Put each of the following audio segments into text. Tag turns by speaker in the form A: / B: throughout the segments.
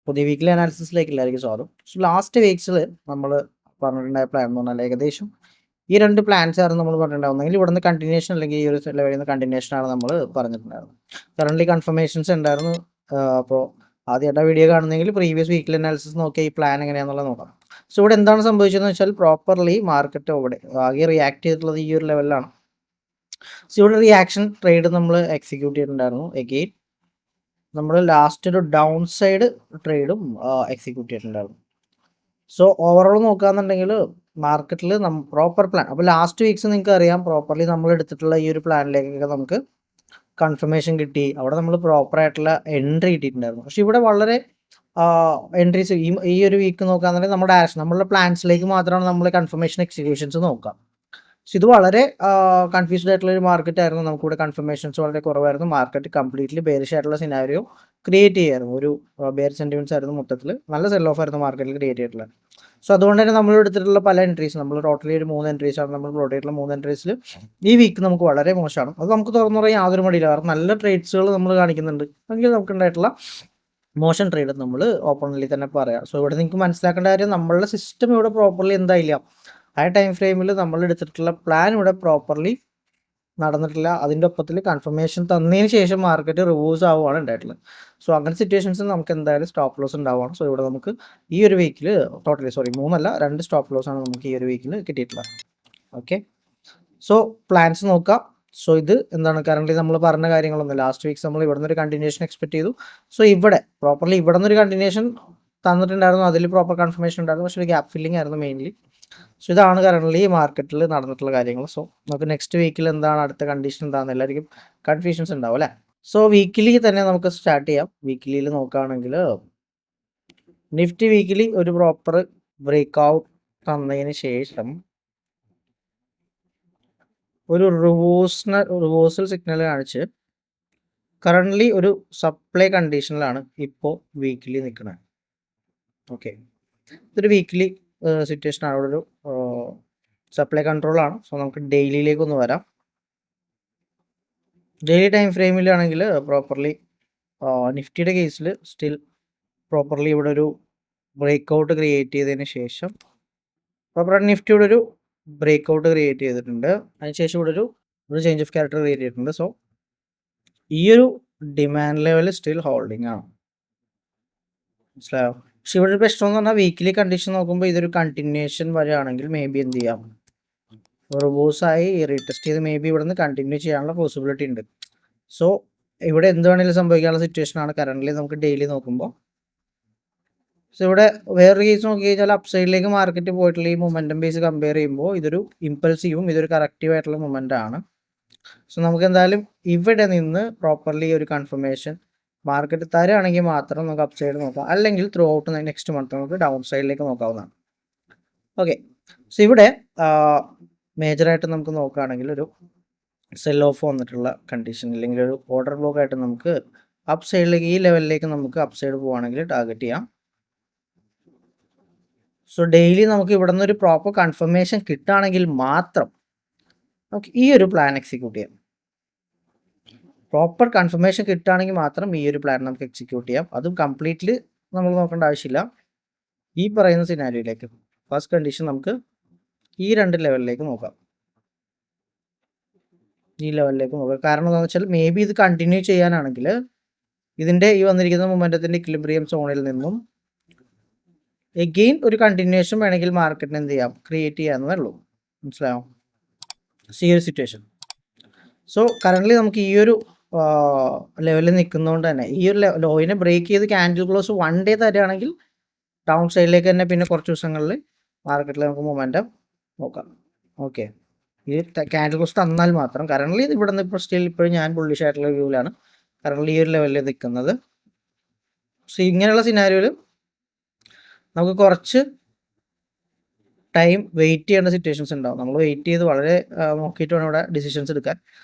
A: പുതിയ വീക്കിലി അനാലിസിസിലേക്ക് എല്ലാവർക്കും സ്വാഗതം. സോ ലാസ്റ്റ് വീക്സിൽ നമ്മൾ പറഞ്ഞിട്ടുണ്ടായ പ്ലാൻ എന്ന് പറഞ്ഞാൽ ഏകദേശം ഈ രണ്ട് പ്ലാൻസ് ആയിരുന്നു നമ്മൾ പറഞ്ഞിട്ടുണ്ടാവുന്നെങ്കിൽ ഇവിടുന്ന് കണ്ടിന്യൂഷൻ അല്ലെങ്കിൽ ഈ ഒരു ലെവലിൽ നിന്ന് കണ്ടിന്യൂഷൻ ആണ് നമ്മൾ പറഞ്ഞിട്ടുണ്ടായിരുന്നത്. കറന്റ് കൺഫർമേഷൻസ് ഉണ്ടായിരുന്നു. അപ്പോൾ ആദ്യമായിട്ട് വീഡിയോ കാണുന്നെങ്കിൽ പ്രീവിയസ് വീക്കിലി അനാലിസിസ് നോക്കിയാൽ ഈ പ്ലാൻ എങ്ങനെയാണെന്നുള്ളത് നോക്കാം. സോ ഇവിടെ എന്താണ് സംഭവിച്ചതെന്ന് വെച്ചാൽ പ്രോപ്പർലി മാർക്കറ്റ് ഇവിടെ ആകെ റിയാക്ട് ചെയ്തിട്ടുള്ളത് ഈ ഒരു ലെവലിലാണ്. സോ ഇവിടെ റിയാക്ഷൻ ട്രേഡ് നമ്മൾ എക്സിക്യൂട്ട് ചെയ്തിട്ടുണ്ടായിരുന്നു. എഗെയിൻ നമ്മൾ ലാസ്റ്റ് ഒരു ഡൗൺ സൈഡ് ട്രേഡും എക്സിക്യൂട്ട് ചെയ്തിട്ടുണ്ടായിരുന്നു. സോ ഓവറോൾ നോക്കുകയാണെന്നുണ്ടെങ്കിൽ മാർക്കറ്റിൽ പ്രോപ്പർ പ്ലാൻ, അപ്പോൾ ലാസ്റ്റ് വീക്സ് നിങ്ങൾക്ക് അറിയാം പ്രോപ്പർലി നമ്മൾ എടുത്തിട്ടുള്ള ഈ ഒരു പ്ലാനിലേക്കൊക്കെ നമുക്ക് കൺഫർമേഷൻ കിട്ടി. അവിടെ നമ്മൾ പ്രോപ്പറായിട്ടുള്ള എൻട്രി കിട്ടിയിട്ടുണ്ടായിരുന്നു. പക്ഷെ ഇവിടെ വളരെ എൻട്രീസ് ഈ ഒരു വീക്ക് നോക്കുകയാണെന്നുണ്ടെങ്കിൽ നമ്മളുടെ പ്ലാൻസിലേക്ക് മാത്രമാണ് നമ്മൾ കൺഫർമേഷൻ എക്സിക്യൂഷൻസ് നോക്കാം. സോ ഇത് വളരെ കൺഫ്യൂസ്ഡ് ആയിട്ടുള്ള ഒരു മാർക്കറ്റ് ആയിരുന്നു. നമുക്കിവിടെ കൺഫർമേഷൻസ് വളരെ കുറവായിരുന്നു. മാർക്കറ്റ് കംപ്ലീറ്റ്ലി ബെയറിഷ് ആയിട്ടുള്ള സിനാരിയോ ക്രിയേറ്റ് ചെയ്യായിരുന്നു. ഒരു ബെയർ സെന്റിമെന്റ്സ് ആയിരുന്നു. മൊത്തത്തിൽ നല്ല സെൽ ഓഫ് ആയിരുന്നു മാർക്കറ്റിൽ ക്രിയേറ്റ് ചെയ്തിട്ടുള്ളത്. സോ അതുകൊണ്ട് തന്നെ നമ്മൾ എടുത്തിട്ടുള്ള പല എൻട്രീസ്, നമ്മൾ ടോട്ടലി ഒരു 3 എൻട്രീസ് ആണ് നമ്മൾ പ്ലോട്ട് ചെയ്തിട്ടുള്ള. 3 എൻട്രീസിൽ ഈ വീക്ക് നമുക്ക് വളരെ മോശമാണ്. അത് നമുക്ക് തുറന്നു പറയാൻ യാതൊരു മടിയില്ല. കാരണം നല്ല ട്രേഡ്സുകൾ നമ്മൾ കാണിക്കുന്നുണ്ട്. എങ്കിൽ നമുക്ക് ഉണ്ടായിട്ടുള്ള മോശം ട്രേഡ് നമ്മൾ ഓപ്പൺലി തന്നെ പറയാം. സോ ഇവിടെ നിങ്ങൾക്ക് മനസ്സിലാക്കേണ്ട കാര്യം, നമ്മളുടെ സിസ്റ്റം ഇവിടെ പ്രോപ്പർലി എന്തായില്ല, ആ ടൈം ഫ്രെയിമിൽ നമ്മൾ എടുത്തിട്ടുള്ള പ്ലാൻ ഇവിടെ പ്രോപ്പർലി നടന്നിട്ടില്ല. അതിൻ്റെ ഒപ്പത്തിൽ കൺഫർമേഷൻ തന്നതിന് ശേഷം മാർക്കറ്റ് റിവേഴ്സ് ആവുകയാണ് ഉണ്ടായിട്ടുള്ളത്. സോ അങ്ങനത്തെ സിറ്റുവേഷൻസിൽ നമുക്ക് എന്തായാലും സ്റ്റോപ്പ് ലോസ് ഉണ്ടാവുകയാണ്. സോ ഇവിടെ നമുക്ക് ഈ ഒരു വീക്കിൽ ടോട്ടലി 2 സ്റ്റോപ്പ് ലോസ് ആണ് നമുക്ക് ഈ ഒരു വീക്കിൽ കിട്ടിയിട്ടുള്ളത്. ഓക്കെ, സോ പ്ലാൻസ് നോക്കാം. സോ ഇത് എന്താണ് കറന്റ് നമ്മൾ പറഞ്ഞ കാര്യങ്ങളൊന്നും, ലാസ്റ്റ് വീക്സ് നമ്മൾ ഇവിടെ നിന്ന് ഒരു കണ്ടിന്യൂഷൻ എക്സ്പെക്ട് ചെയ്തു. സോ ഇവിടെ പ്രോപ്പർലി ഇവിടെ നിന്നൊരു കണ്ടിന്യൂഷൻ തന്നിട്ടുണ്ടായിരുന്നു. അതിൽ പ്രോപ്പർ കൺഫർമേഷൻ ഉണ്ടായിരുന്നു. പക്ഷേ ഒരു ഗ്യാപ്പ് ഫില്ലിംഗ് ആയിരുന്നു മെയിൻലി. സോ ഇതാണ് കറന്റ് മാർക്കറ്റിൽ നടന്നിട്ടുള്ള കാര്യങ്ങൾ. സോ നമുക്ക് നെക്സ്റ്റ് വീക്കിൽ എന്താണ് അടുത്ത കണ്ടീഷൻ എന്താണെന്ന് എല്ലാവർക്കും കൺഫ്യൂഷൻസ് ഉണ്ടാവും അല്ലേ. സോ വീക്കിലി തന്നെ നമുക്ക് സ്റ്റാർട്ട് ചെയ്യാം. വീക്കിലിയിൽ നോക്കുകയാണെങ്കിൽ നിഫ്റ്റി വീക്കിലി ഒരു പ്രോപ്പർ ബ്രേക്ക് ഔട്ട് തന്നതിന് ശേഷം ഒരു റിവേഴ്സൽ സിഗ്നൽ കാണിച്ച് കറന്റ്ലി ഒരു സപ്ലൈ കണ്ടീഷനിലാണ് ഇപ്പോൾ വീക്കിലി നിൽക്കുന്നത്. ഓക്കെ, ഇതൊരു വീക്കിലി സിറ്റുവേഷൻ ആണ്. അവിടെ ഒരു സപ്ലൈ കൺട്രോൾ ആണ്. സോ നമുക്ക് ഡെയിലിയിലേക്ക് ഒന്ന് വരാം. ഡെയിലി ടൈം ഫ്രെയിമിലാണെങ്കിൽ പ്രോപ്പർലി നിഫ്റ്റിയുടെ കേസിൽ സ്റ്റിൽ പ്രോപ്പർലി ഇവിടെ ഒരു ബ്രേക്ക് ഔട്ട് ക്രിയേറ്റ് ചെയ്തതിന് ശേഷം പ്രോപ്പറായിട്ട് നിഫ്റ്റിയുടെ ഒരു ബ്രേക്ക് ഔട്ട് ക്രിയേറ്റ് ചെയ്തിട്ടുണ്ട്. അതിനുശേഷം ഇവിടെ ഒരു ചേഞ്ച് ഓഫ് ക്യാരക്ടർ ക്രിയേറ്റ് ചെയ്തിട്ടുണ്ട്. സോ ഈ ഒരു ഡിമാൻഡ് ലെവൽ സ്റ്റിൽ ഹോൾഡിംഗ് ആണ്. മനസ്സിലായോ? പക്ഷെ ഇവിടെ ഒരു പ്രശ്നം എന്ന് പറഞ്ഞാൽ വീക്കിലി കണ്ടീഷൻ നോക്കുമ്പോൾ ഇതൊരു കണ്ടിന്യൂഷൻ വരികയാണെങ്കിൽ മേ ബി എന്ത് ചെയ്യാം, റിവേഴ്സായി റീടെസ്റ്റ് ചെയ്ത് മേ ബി ഇവിടെ നിന്ന് കണ്ടിന്യൂ ചെയ്യാനുള്ള പോസിബിലിറ്റി ഉണ്ട്. സോ ഇവിടെ എന്ത് വേണമെങ്കിലും സംഭവിക്കാനുള്ള സിറ്റുവേഷൻ ആണ് കറന്റ്ലി നമുക്ക് ഡെയിലി നോക്കുമ്പോൾ. സോ ഇവിടെ വേറൊരു കേസ് നോക്കി കഴിഞ്ഞാൽ അപ്സൈഡിലേക്ക് മാർക്കറ്റ് പോയിട്ടുള്ള ഈ മൊമെന്റം ബേസ് കമ്പയർ ചെയ്യുമ്പോൾ ഇതൊരു ഇമ്പൾസീവും ഇതൊരു കറക്റ്റീവ് ആയിട്ടുള്ള മൊമെന്റ് ആണ്. സോ നമുക്ക് എന്തായാലും ഇവിടെ നിന്ന് പ്രോപ്പർലി ഒരു കൺഫർമേഷൻ മാർക്കറ്റ് തരുകയാണെങ്കിൽ മാത്രം നമുക്ക് അപ്പ് സൈഡ് നോക്കാം, അല്ലെങ്കിൽ ത്രൂ ഔട്ട് നെക്സ്റ്റ് മന്ത് നമുക്ക് ഡൗൺ സൈഡിലേക്ക് നോക്കാവുന്നതാണ്. ഓക്കെ, സോ ഇവിടെ മേജറായിട്ട് നമുക്ക് നോക്കുകയാണെങ്കിൽ ഒരു സെൽ ഓഫ് വന്നിട്ടുള്ള കണ്ടീഷൻ, അല്ലെങ്കിൽ ഒരു ഓർഡർ ബ്ലോക്ക് ആയിട്ട് നമുക്ക് അപ്പ് സൈഡിലേക്ക് ഈ ലെവലിലേക്ക് നമുക്ക് അപ്പ് സൈഡ് പോവുകയാണെങ്കിൽ ടാർഗറ്റ് ചെയ്യാം. സോ ഡെയിലി നമുക്ക് ഇവിടെ നിന്ന് ഒരു പ്രോപ്പർ കൺഫർമേഷൻ കിട്ടുകയാണെങ്കിൽ മാത്രം നമുക്ക് ഈ ഒരു പ്ലാൻ എക്സിക്യൂട്ട് ചെയ്യാം. പ്രോപ്പർ കൺഫർമേഷൻ കിട്ടുകയാണെങ്കിൽ മാത്രം ഈ ഒരു പ്ലാൻ നമുക്ക് എക്സിക്യൂട്ട് ചെയ്യാം. അതും കംപ്ലീറ്റ്ലി നമ്മൾ നോക്കേണ്ട ആവശ്യമില്ല. ഈ പറയുന്ന സിനാരിയോയിലേക്ക് ഫസ്റ്റ് കണ്ടീഷൻ നമുക്ക് ഈ 2 ലെവലിലേക്ക് നോക്കാം. ഈ ലെവലിലേക്ക് നോക്കാം. കാരണം എന്താണെന്ന് വെച്ചാൽ മേ ബി ഇത് കണ്ടിന്യൂ ചെയ്യാനാണെങ്കിൽ ഇതിൻ്റെ ഈ വന്നിരിക്കുന്ന മൊമെന്റത്തിൻ്റെ ഇക്വിലിബ്രിയം സോണിൽ നിന്നും എഗെയിൻ ഒരു കണ്ടിന്യൂഷൻ വേണമെങ്കിൽ മാർക്കറ്റിന് എന്ത് ചെയ്യാം, ക്രിയേറ്റ് ചെയ്യാവുന്നതേ ഉള്ളൂ. മനസ്സിലായോ? ഈ ഒരു സിറ്റുവേഷൻ. സോ കറന്റ്ലി നമുക്ക് ഈ ഒരു ലെവലിൽ നിൽക്കുന്നതുകൊണ്ട് തന്നെ ഈ ഒരു ലോയിനെ ബ്രേക്ക് ചെയ്ത് ക്യാൻഡിൽ ക്ലോസ് 1 ഡേ തരികയാണെങ്കിൽ ഡൗൺ സൈഡിലേക്ക് തന്നെ പിന്നെ കുറച്ച് ദിവസങ്ങളിൽ മാർക്കറ്റിൽ നമുക്ക് മൊമെന്റം നോക്കാം. ഓക്കെ, ഈ ക്യാൻഡിൽ ക്ലോസ് തന്നാൽ മാത്രം. കറന്റ്ലി ഇവിടെ നിന്ന് ഇപ്പോൾ സ്റ്റിൽ ഇപ്പോഴും ഞാൻ ബുള്ളിഷ് ആയിട്ടുള്ള വ്യൂവിലാണ് കറന്റ്ലി ഈ ഒരു ലെവലിൽ നിൽക്കുന്നത്. സോ ഇങ്ങനെയുള്ള സിനാരിയോയിൽ നമുക്ക് കുറച്ച് ടൈം വെയിറ്റ് ചെയ്യേണ്ട സിറ്റുവേഷൻസ് ഉണ്ടാവും. നമ്മൾ വെയിറ്റ് ചെയ്ത് വളരെ നോക്കിയിട്ട് വേണം ഇവിടെ ഡിസിഷൻസ് എടുക്കാൻ.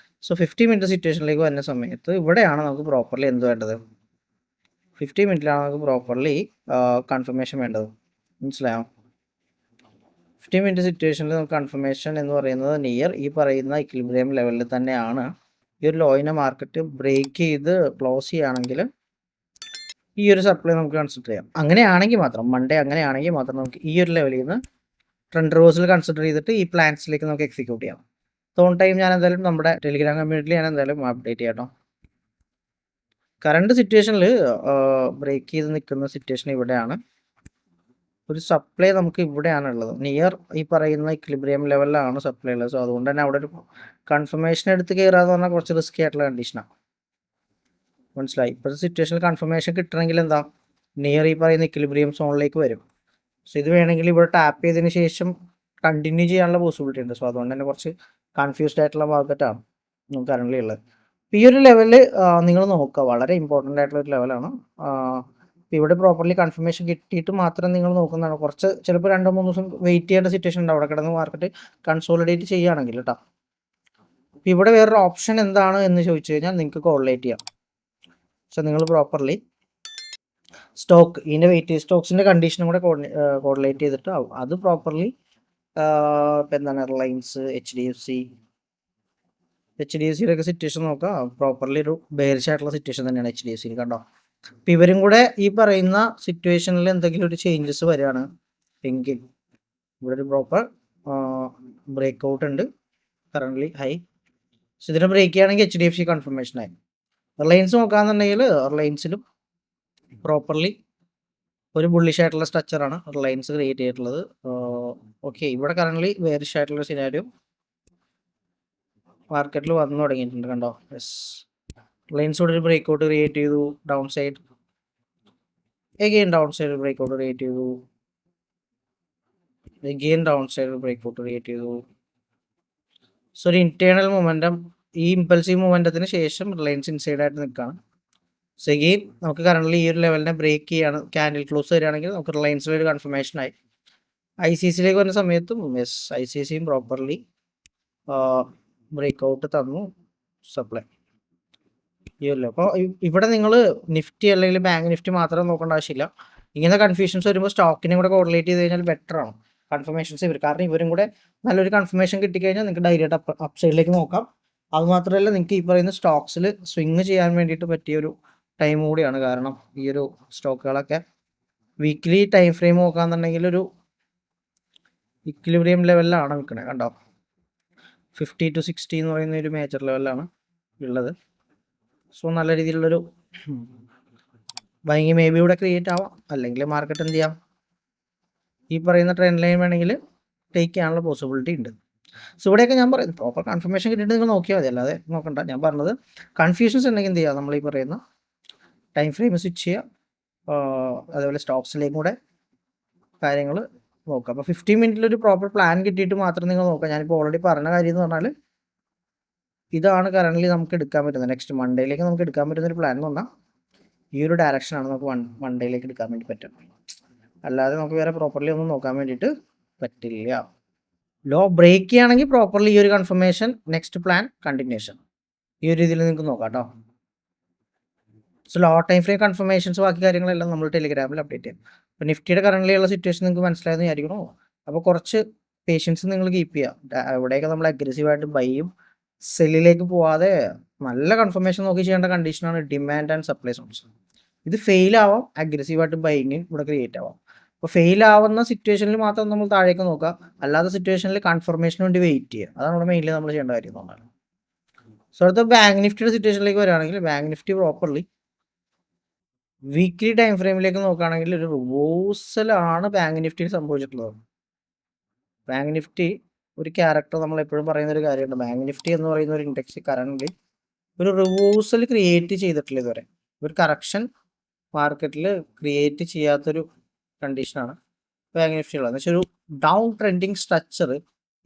A: സോ 50 മിനിറ്റ് സിറ്റുവേഷനിലേക്ക് വരുന്ന സമയത്ത് ഇവിടെയാണ് നമുക്ക് പ്രോപ്പർലി എന്ത് വേണ്ടത്, 50 മിനിറ്റിലാണ് നമുക്ക് പ്രോപ്പർലി കൺഫർമേഷൻ വേണ്ടത്. മനസ്സിലായോ? 50 മിനിറ്റ് സിറ്റുവേഷനിൽ നമുക്ക് കൺഫർമേഷൻ എന്ന് പറയുന്നത് നിയർ ഈ പറയുന്ന ഇക്വിലിബ്രിയം ലെവലിൽ തന്നെയാണ്. ഈ ഒരു ലോയിനെ മാർക്കറ്റ് ബ്രേക്ക് ചെയ്ത് ക്ലോസ് ചെയ്യുകയാണെങ്കിൽ ഈ ഒരു സപ്ലൈ നമുക്ക് കൺസിഡർ ചെയ്യാം. അങ്ങനെയാണെങ്കിൽ മാത്രം മൺഡേ അങ്ങനെയാണെങ്കിൽ മാത്രം നമുക്ക് ഈ ഒരു ലെവലിൽ നിന്ന് ട്രെൻഡ് റിവേഴ്സൽ കൺസിഡർ ചെയ്തിട്ട് ഈ പ്ലാൻസിലേക്ക് നമുക്ക് എക്സിക്യൂട്ട് ചെയ്യാം. ഓൺ ടൈം ഞാൻ എന്തായാലും നമ്മുടെ ടെലിഗ്രാം കമ്മ്യൂണിറ്റിയിൽ ഞാൻ എന്തായാലും അപ്ഡേറ്റ് ചെയ്യാം കേട്ടോ. കറണ്ട് സിറ്റുവേഷനിൽ ബ്രേക്ക് ചെയ്ത് നിൽക്കുന്ന സിറ്റുവേഷൻ ഇവിടെയാണ്. ഒരു സപ്ലൈ നമുക്ക് ഇവിടെയാണ് ഉള്ളത്. നിയർ ഈ പറയുന്ന ഇക്വിലിബ്രിയം ലെവലിലാണ് സപ്ലൈ ഉള്ളത്. സോ അതുകൊണ്ട് തന്നെ അവിടെ ഒരു കൺഫർമേഷൻ എടുത്ത് കയറാന്ന് പറഞ്ഞാൽ കുറച്ച് റിസ്കി ആയിട്ടുള്ള കണ്ടീഷനാണ്. മനസ്സിലായി? ഇപ്പോഴത്തെ സിറ്റുവേഷനിൽ കൺഫർമേഷൻ കിട്ടണമെങ്കിൽ എന്താ, നിയർ ഈ പറയുന്ന ഇക്വിലിബ്രിയം സോണിലേക്ക് വരും. സോ ഇത് വേണമെങ്കിൽ ഇവിടെ ടാപ്പ് ചെയ്തതിന് ശേഷം കണ്ടിന്യൂ ചെയ്യാനുള്ള പോസിബിലിറ്റി ഉണ്ട്. സോ അതുകൊണ്ട് തന്നെ കുറച്ച് കൺഫ്യൂസ്ഡ് ആയിട്ടുള്ള മാർക്കറ്റാണ് നമുക്ക് കറണ്ട്ലി ഉള്ളത്. ഈ ഒരു ലെവലിൽ നിങ്ങൾ നോക്കുക, വളരെ ഇമ്പോർട്ടൻ്റ് ആയിട്ടുള്ള ഒരു ലെവലാണ്. ഇവിടെ പ്രോപ്പർലി കൺഫർമേഷൻ കിട്ടിയിട്ട് മാത്രം നിങ്ങൾ നോക്കുന്നതാണ്. കുറച്ച് ചിലപ്പോൾ 2-3 ദിവസം വെയിറ്റ് ചെയ്യേണ്ട സിറ്റുവേഷൻ ഉണ്ട് അവിടെ കിടന്ന് മാർക്കറ്റ് കൺസോളിഡേറ്റ് ചെയ്യുകയാണെങ്കിൽ കേട്ടോ. അപ്പോൾ ഇവിടെ വേറൊരു ഓപ്ഷൻ എന്താണ് എന്ന് ചോദിച്ചു കഴിഞ്ഞാൽ നിങ്ങൾക്ക് കോറിലേറ്റ് ചെയ്യാം. സോ നിങ്ങൾ പ്രോപ്പർലി സ്റ്റോക്ക് ഇതിൻ്റെ വെയിറ്റ് സ്റ്റോക്സിൻ്റെ കണ്ടീഷനും കൂടെ കോറിലേറ്റ് ചെയ്തിട്ട് അത് പ്രോപ്പർലി ഇപ്പം എന്താണ് റിലയൻസ്, HDFCയുടെ ഒക്കെ സിറ്റുവേഷൻ നോക്കാം. പ്രോപ്പർലി ഒരു ബെയറിഷ് ആയിട്ടുള്ള സിറ്റുവേഷൻ തന്നെയാണ് HDFCയിൽ കണ്ടോ. അപ്പം ഇവരും കൂടെ ഈ പറയുന്ന സിറ്റുവേഷനിൽ എന്തെങ്കിലും ഒരു ചേഞ്ചസ് വരികയാണ് എങ്കിൽ ഇവിടെ ഒരു പ്രോപ്പർ ബ്രേക്ക് ഔട്ട് ഉണ്ട് കറണ്ട്ലി ഹൈ. സോ ഇതിനെ ബ്രേക്ക് ചെയ്യുകയാണെങ്കിൽ HDFC കൺഫർമേഷനായി. റിലയൻസ് നോക്കുകയാണെന്നുണ്ടെങ്കിൽ റിലയൻസിലും പ്രോപ്പർലി ഒരു ബുള്ളിഷ് ആയിട്ടുള്ള സ്ട്രക്ചറാണ് റിലയൻസ് ക്രിയേറ്റ് ചെയ്തിട്ടുള്ളത്. ഓക്കെ, ഇവിടെ കറണ്ട്ലി ബെയറിഷ് ആയിട്ടുള്ള സിനാരിയോ മാർക്കറ്റിൽ വന്നു തുടങ്ങിയിട്ടുണ്ട് കണ്ടോ. യെസ്, റിലയൻസോട് ഒരു ബ്രേക്ക് ഔട്ട് ക്രിയേറ്റ് ചെയ്തു, down side again down side break out create ചെയ്തു, again down side break out create ചെയ്തു. സോ ഒരു ഇന്റേണൽ മൊമെന്റം, ഈ ഇമ്പൾസീവ് മൊമെന്റത്തിന് ശേഷം റിലയൻസ് ഇൻസൈഡ് ആയിട്ട് നിൽക്കുകയാണ്. സോ എഗെയിൻ നമുക്ക് കറണ്ട്ലി ഈ ഒരു ലെവലിനെ ബ്രേക്ക് ചെയ്യാണ്, ക്യാൻഡിൽ ക്ലോസ് വരികയാണെങ്കിൽ നമുക്ക് റിലയൻസിൽ ഒരു കൺഫർമേഷൻ ആയി. ICCയിലേക്ക് വരുന്ന സമയത്തും യെസ്, ICCയും പ്രോപ്പർലി ബ്രേക്ക് ഔട്ട് തന്നു സപ്ലൈ ചെയ്യല്ലോ. അപ്പോൾ ഇവിടെ നിങ്ങൾ നിഫ്റ്റി അല്ലെങ്കിൽ ബാങ്ക് നിഫ്റ്റി മാത്രം നോക്കേണ്ട ആവശ്യമില്ല. ഇങ്ങനെ കൺഫ്യൂഷൻസ് വരുമ്പോൾ സ്റ്റോക്കിനെ കൂടെ കോറിലേറ്റ് ചെയ്ത് കഴിഞ്ഞാൽ ബെറ്റർ ആണ് കൺഫർമേഷൻസ് ഇവർ. കാരണം ഇവരും കൂടെ നല്ലൊരു കൺഫർമേഷൻ കിട്ടിക്കഴിഞ്ഞാൽ നിങ്ങൾക്ക് ഡയറക്റ്റ് അപ്പ് സൈഡിലേക്ക് നോക്കാം. അതുമാത്രമല്ല നിങ്ങൾക്ക് ഈ പറയുന്ന സ്റ്റോക്സിൽ സ്വിങ് ചെയ്യാൻ വേണ്ടിയിട്ട് പറ്റിയൊരു ടൈം കൂടിയാണ്. കാരണം ഈ ഒരു സ്റ്റോക്കുകളൊക്കെ വീക്ക്ലി ടൈം ഫ്രെയിം നോക്കുകയാണെന്നുണ്ടെങ്കിൽ ഒരു ഇക്വിലിബ്രിയം ലെവലിലാണ് നിൽക്കുന്നത് കണ്ടോ. 50 to 60 എന്ന് പറയുന്ന ഒരു മേജർ ലെവലിലാണ് ഉള്ളത്. സോ നല്ല രീതിയിലുള്ളൊരു ബൈങ് മേ ബി ഇവിടെ ക്രിയേറ്റ് ആവാം, അല്ലെങ്കിൽ മാർക്കറ്റ് എന്ത് ചെയ്യാം, ഈ പറയുന്ന ട്രെൻഡ് ലൈൻ വേണമെങ്കിൽ ടേക്ക് ചെയ്യാനുള്ള പോസിബിലിറ്റി ഉണ്ട്. സോ ഇവിടെയൊക്കെ ഞാൻ പറയുന്നത് പ്രോപ്പർ കൺഫർമേഷൻ കിട്ടിയിട്ട് നിങ്ങൾ നോക്കിയാൽ മതി, അല്ലാതെ നോക്കണ്ട. ഞാൻ പറഞ്ഞത് കൺഫ്യൂഷൻസ് ഉണ്ടെങ്കിൽ എന്ത് ചെയ്യുക, നമ്മൾ ഈ പറയുന്ന ടൈം ഫ്രെയിം സ്വിച്ച് ചെയ്യുക, അതേപോലെ സ്റ്റോക്സിലേക്കും കൂടെ കാര്യങ്ങൾ നോക്കുക. അപ്പോൾ 15 മിനിറ്റിൽ ഒരു പ്രോപ്പർ പ്ലാൻ കിട്ടിയിട്ട് മാത്രം നിങ്ങൾ നോക്കുക. ഞാനിപ്പോൾ ഓൾറെഡി പറഞ്ഞ കാര്യം എന്ന് പറഞ്ഞാൽ ഇതാണ് കറണ്ട്ലി നമുക്ക് എടുക്കാൻ പറ്റുന്നത്. നെക്സ്റ്റ് മൺഡേയിലേക്ക് നമുക്ക് എടുക്കാൻ പറ്റുന്ന ഒരു പ്ലാൻ എന്ന് പറഞ്ഞാൽ ഈ ഒരു ഡയറക്ഷനാണ് നമുക്ക് മൺഡേയിലേക്ക് എടുക്കാൻ വേണ്ടി പറ്റും. അല്ലാതെ നമുക്ക് വേറെ പ്രോപ്പർലി ഒന്നും നോക്കാൻ വേണ്ടിയിട്ട് പറ്റില്ല. ലോ ബ്രേക്ക് ചെയ്യുകയാണെങ്കിൽ പ്രോപ്പർലി ഈ ഒരു കൺഫർമേഷൻ, നെക്സ്റ്റ് പ്ലാൻ കണ്ടിന്യൂഷൻ, ഈ ഒരു രീതിയിൽ നിങ്ങൾക്ക് നോക്കാം കേട്ടോ. So low time frame confirmations ബാക്കി കാര്യങ്ങളെല്ലാം നമ്മൾ ടെലിഗ്രാമിൽ അപ്ഡേറ്റ് ചെയ്യാം. അപ്പോൾ നിഫ്റ്റിയുടെ കറണ്ട്ലിയുള്ള സിറ്റുവേഷൻ നിങ്ങൾക്ക് മനസ്സിലായെന്ന് വിചാരിക്കണോ. അപ്പോൾ കുറച്ച് പേഷ്യൻസ് നിങ്ങൾ കീപ്പ് ചെയ്യുക. ഇവിടെയൊക്കെ നമ്മൾ അഗ്രസീവായിട്ട് ബൈയും സെല്ലിലേക്ക് പോവാതെ നല്ല കൺഫർമേഷൻ നോക്കി ചെയ്യേണ്ട കണ്ടീഷനാണ് ഡിമാൻഡ് ആൻഡ് സപ്ലൈ സോൺസ്. ഇത് ഫെയിൽ ആവാം, അഗ്രസീവായിട്ട് ബൈയിങ് ഇവിടെ ക്രിയേറ്റ് ആവാം. അപ്പോൾ ഫെയിൽ ആവുന്ന സിറ്റുവേഷനിൽ മാത്രം നമ്മൾ താഴേക്ക് നോക്കുക, അല്ലാത്ത സിറ്റുവേഷനിൽ കൺഫർമേഷന് വേണ്ടി വെയിറ്റ് ചെയ്യുക. അതാണ് ഇവിടെ മെയിൻലി നമ്മൾ ചെയ്യേണ്ട കാര്യം എന്ന് പറഞ്ഞാൽ. സോ അടുത്ത ബാങ്ക് നിഫ്റ്റിയുടെ സിറ്റുവേഷനിലേക്ക് വരികയാണെങ്കിൽ bank Nifty properly weekly time ഫ്രെയിമിലേക്ക് നോക്കുകയാണെങ്കിൽ ഒരു റിവേഴ്സലാണ് ബാങ്ക് നിഫ്റ്റിയിൽ സംഭവിച്ചിട്ടുള്ളത്. ബാങ്ക് നിഫ്റ്റി ഒരു ക്യാരക്ടർ നമ്മൾ എപ്പോഴും പറയുന്ന ഒരു കാര്യമുണ്ട്. ബാങ്ക് നിഫ്റ്റി എന്ന് പറയുന്ന ഒരു ഇൻഡെക്സ് കറന്റ് ഒരു റിവേഴ്സൽ ക്രിയേറ്റ് ചെയ്തിട്ടില്ല ഇതുവരെ. ഒരു കറക്ഷൻ മാർക്കറ്റിൽ ക്രിയേറ്റ് ചെയ്യാത്തൊരു കണ്ടീഷനാണ് ബാങ്ക് നിഫ്റ്റി ഉള്ളത്. എന്ന് വെച്ചാൽ ഒരു ഡൗൺ ട്രെൻഡിങ് സ്ട്രക്ചർ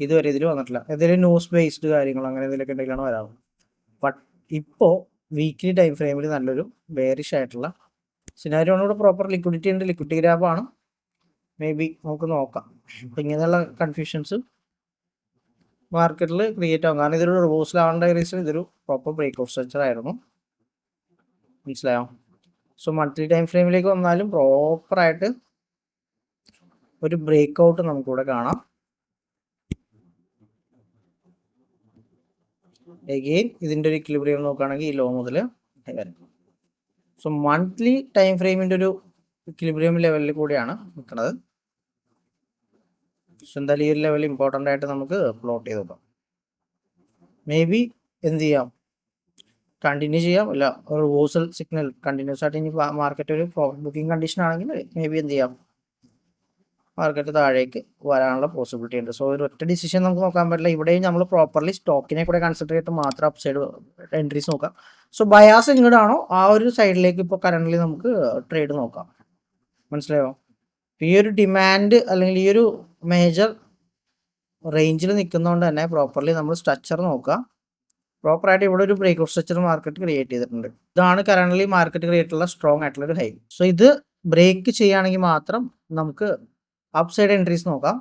A: ഇതുവരെ ഇതിൽ വന്നിട്ടില്ല. ഏതെങ്കിലും ന്യൂസ് ബേസ്ഡ് കാര്യങ്ങൾ അങ്ങനെ എന്തെങ്കിലുമൊക്കെ ഉണ്ടെങ്കിലാണ് വരാറ്. ബട്ട് ഇപ്പോൾ വീക്ക്ലി ടൈം ഫ്രെയിമിൽ നല്ലൊരു ബെയറിഷ് ആയിട്ടുള്ള സിനാരിയോ ഇവിടെ പ്രോപ്പർ ലിക്വിഡിറ്റി ഉണ്ട്, ലിക്വിഡിറ്റി ഗ്രാഫാണ്. മേ ബി നമുക്ക് നോക്കാം. അപ്പം ഇങ്ങനെയുള്ള കൺഫ്യൂഷൻസ് മാർക്കറ്റിൽ ക്രിയേറ്റ് ആകും. കാരണം ഇതൊരു റിവേഴ്സൽ ആവേണ്ട റീസൺ ഇതൊരു പ്രോപ്പർ ബ്രേക്ക് ഔട്ട് സ്ട്രക്ചർ ആയിരുന്നു. മനസ്സിലായോ? സോ മന്ത്ലി ടൈം ഫ്രെയിമിലേക്ക് വന്നാലും പ്രോപ്പറായിട്ട് ഒരു ബ്രേക്ക് ഔട്ട് നമുക്കിവിടെ കാണാം. എഗെയിൻ ഇതിൻ്റെ ഒരു ഇക്വിലിബ്രിയം നോക്കുകയാണെങ്കിൽ ഈ ലോ മുതൽ വരും. സോ മന്ത്ലി ടൈം ഫ്രെയിമിൻ്റെ ഒരു ഇക്വിലിബ്രിയം ലെവലിൽ കൂടിയാണ് നിൽക്കുന്നത്. സോ എന്തായാലും ഈ ഒരു ലെവൽ ഇമ്പോർട്ടൻ്റ് ആയിട്ട് നമുക്ക് പ്ലോട്ട് ചെയ്ത് നോക്കാം. മേ ബി എന്ത് ചെയ്യാം, കണ്ടിന്യൂ ചെയ്യാം. അല്ല ഒരു റിവേഴ്സൽ സിഗ്നൽ കണ്ടിന്യൂസ് ആയിട്ട് ഇനി മാർക്കറ്റ് ഒരു പ്രോഫിറ്റ് ബുക്കിംഗ് കണ്ടീഷൻ ആണെങ്കിൽ മേ ബി എന്ത് ചെയ്യാം, മാർക്കറ്റ് താഴേക്ക് വരാനുള്ള പോസിബിലിറ്റി ഉണ്ട്. സോ ഒരു ഒറ്റ ഡിസിഷൻ നമുക്ക് നോക്കാൻ പറ്റില്ല. ഇവിടെയും നമ്മൾ പ്രോപ്പർലി സ്റ്റോക്കിനെ കൂടെ കൺസിഡർ ചെയ്തിട്ട് മാത്രം അപ്പ് സൈഡ് എൻട്രീസ് നോക്കാം. സോ ബയാസ് എങ്ങോട്ടാണോ ആ ഒരു സൈഡിലേക്ക് ഇപ്പോൾ കറൻ്റ് നമുക്ക് ട്രേഡ് നോക്കാം. മനസ്സിലായോ? ഈ ഒരു ഡിമാൻഡ് അല്ലെങ്കിൽ ഈ ഒരു മേജർ റേഞ്ചിൽ നിൽക്കുന്നതുകൊണ്ട് തന്നെ പ്രോപ്പർലി നമ്മൾ സ്ട്രക്ചർ നോക്കുക. പ്രോപ്പറായിട്ട് ഇവിടെ ഒരു break out structure market create ചെയ്തിട്ടുണ്ട്. ഇതാണ് കറൻ്റ് മാർക്കറ്റ് ക്രിയേറ്റ് ഉള്ള സ്ട്രോങ് ആയിട്ടുള്ള ഒരു ഹൈ. സോ ഇത് ബ്രേക്ക് ചെയ്യുകയാണെങ്കിൽ മാത്രം നമുക്ക് അപ്പ് സൈഡ് എൻട്രീസ് നോക്കാം.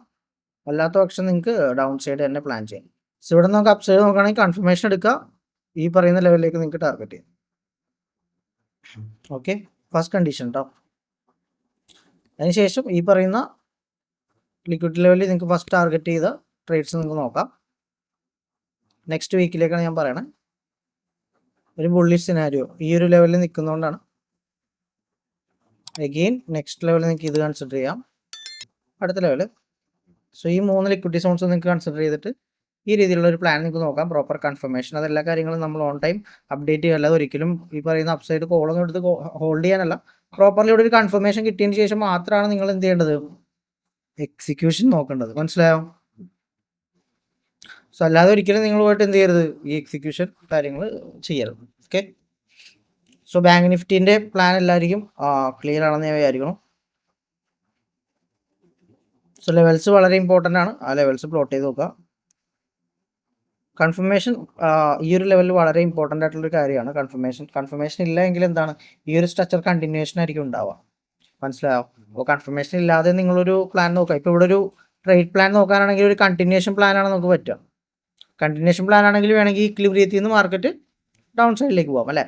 A: അല്ലാത്ത പക്ഷം നിങ്ങൾക്ക് ഡൗൺ സൈഡ് തന്നെ പ്ലാൻ ചെയ്യാം. സോ ഇവിടെ നമുക്ക് അപ്പ് സൈഡ് നോക്കുകയാണെങ്കിൽ കൺഫർമേഷൻ എടുക്കുക, ഈ പറയുന്ന ലെവലിലേക്ക് നിങ്ങൾക്ക് ടാർഗറ്റ് ചെയ്യാം. ഓക്കെ, ഫസ്റ്റ് കണ്ടീഷൻ കേട്ടോ. അതിനുശേഷം ഈ പറയുന്ന ലിക്വിഡ് ലെവലിൽ നിങ്ങൾക്ക് ഫസ്റ്റ് ടാർഗറ്റ് ചെയ്ത ട്രേഡ്സ് നിങ്ങൾക്ക് നോക്കാം. നെക്സ്റ്റ് വീക്കിലേക്കാണ് ഞാൻ പറയണത്. ഒരു ബുള്ളിഷ് സിനാരിയോ ഈ ഒരു ലെവലിൽ നിൽക്കുന്നതുകൊണ്ടാണ്. അഗെയിൻ നെക്സ്റ്റ് ലെവലിൽ നിങ്ങൾക്ക് ഇത് കൺസിഡർ ചെയ്യാം, അടുത്ത ലെവൽ. സോ ഈ 3 ലിക്വിഡിറ്റി സോൺസ് നിങ്ങൾക്ക് കൺസിഡർ ചെയ്തിട്ട് ഈ രീതിയിലുള്ള ഒരു പ്ലാൻ നിങ്ങൾക്ക് നോക്കാം. പ്രോപ്പർ കൺഫർമേഷൻ, അതെല്ലാ കാര്യങ്ങളും നമ്മൾ ഓൺ ടൈം അപ്ഡേറ്റ് ചെയ്യുക. അല്ലാതെ ഒരിക്കലും ഈ പറയുന്ന അപ്സൈഡ് കോളൊന്നും എടുത്ത് ഹോൾഡ് ചെയ്യാനല്ല. പ്രോപ്പർലി ഇവിടെ ഒരു കൺഫർമേഷൻ കിട്ടിയതിന് ശേഷം മാത്രമാണ് നിങ്ങൾ എന്ത് ചെയ്യേണ്ടത്, എക്സിക്യൂഷൻ നോക്കേണ്ടത്. മനസ്സിലായോ? സോ അല്ലാതെ ഒരിക്കലും നിങ്ങൾ പോയിട്ട് എന്ത് ചെയ്യരുത്, ഈ എക്സിക്യൂഷൻ കാര്യങ്ങൾ ചെയ്യരുത്. ഓക്കെ, സോ ബാങ്ക് നിഫ്റ്റീൻ്റെ പ്ലാൻ എല്ലാവർക്കും ക്ലിയർ ആണെന്ന് ഞാൻ വിചാരിക്കണം. സോ ലെവൽസ് വളരെ ഇമ്പോർട്ടൻ്റ് ആണ്. ആ ലെവൽസ് പ്ലോട്ട് ചെയ്ത് നോക്കുക. കൺഫർമേഷൻ ഈ ഒരു ലെവലിൽ വളരെ ഇമ്പോർട്ടൻ്റ് ആയിട്ടുള്ളൊരു കാര്യമാണ്. കൺഫർമേഷൻ ഇല്ല എങ്കിൽ എന്താണ്, ഈ ഒരു സ്ട്രക്ചർ കണ്ടിന്യൂഷൻ ആയിരിക്കും ഉണ്ടാവുക. മനസ്സിലായോ? അപ്പോൾ കൺഫർമേഷൻ ഇല്ലാതെ നിങ്ങളൊരു പ്ലാൻ നോക്കുക. ഇപ്പോൾ ഇവിടെ ഒരു ട്രേഡ് പ്ലാൻ നോക്കാനാണെങ്കിൽ ഒരു കണ്ടിന്യൂഷൻ പ്ലാനാണ് നമുക്ക് പറ്റുക. കണ്ടിന്യൂഷൻ പ്ലാൻ ആണെങ്കിൽ വേണമെങ്കിൽ ഇക്വിലിബ്രിയത്തിൽ നിന്ന് മാർക്കറ്റ് ഡൗൺ സൈഡിലേക്ക് പോകാം അല്ലേ.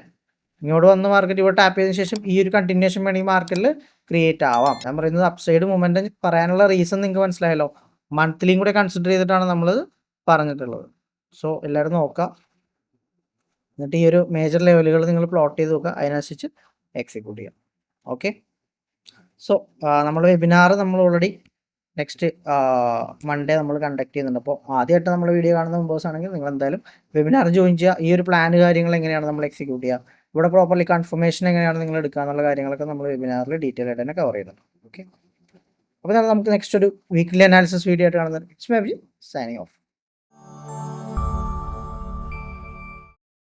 A: ഇങ്ങോട്ട് വന്ന് മാർക്കറ്റ് ഇവിടെ ടാപ്പ് ചെയ്തതിന് ശേഷം ഈ ഒരു കണ്ടിന്യൂഷൻ വേണമെങ്കിൽ മാർക്കറ്റിൽ ക്രിയേറ്റ് ആവാം. ഞാൻ പറയുന്നത് അപ്സൈഡ് മൂവ്മെൻറ്റ് പറയാനുള്ള റീസൺ നിങ്ങൾക്ക് മനസ്സിലായല്ലോ. മന്ത്ലിയും കൂടെ കൺസിഡർ ചെയ്തിട്ടാണ് നമ്മൾ പറഞ്ഞിട്ടുള്ളത്. സോ എല്ലാവരും നോക്കുക, എന്നിട്ട് ഈ ഒരു മേജർ ലെവലുകൾ നിങ്ങൾ പ്ലോട്ട് ചെയ്ത് നോക്കുക, അതിനനുസരിച്ച് എക്സിക്യൂട്ട് ചെയ്യാം. ഓക്കെ, സോ നമ്മൾ വെബിനാർ നമ്മൾ ഓൾറെഡി നെക്സ്റ്റ് മൺഡേ നമ്മൾ കണ്ടക്ട് ചെയ്യുന്നുണ്ട്. അപ്പോൾ ആദ്യമായിട്ട് നമ്മൾ വീഡിയോ കാണുന്ന മെമ്പേഴ്സ് ആണെങ്കിൽ നിങ്ങൾ എന്തായാലും വെബിനാർ ജോയിൻ ചെയ്യുക. ഈ ഒരു പ്ലാൻ കാര്യങ്ങൾ എങ്ങനെയാണ് നമ്മൾ എക്സിക്യൂട്ട് ചെയ്യുക, ഇവിടെ പ്രോപ്പർലി കൺഫർമേഷൻ എങ്ങനെയാണ് നിങ്ങൾ എടുക്കുക എന്നുള്ള കാര്യങ്ങളൊക്കെ നമ്മൾ വെബിനാറിൽ ഡീറ്റെയിൽ ആയിട്ട് തന്നെ കവർ ചെയ്യുന്നുണ്ട്. ഓക്കെ, അപ്പോൾ നമുക്ക് നെക്സ്റ്റ് ഒരു വീക്ക്ലി അനാലിസിസ് വീഡിയോ ആയിട്ട് കാണുന്നത്. It's may be signing off.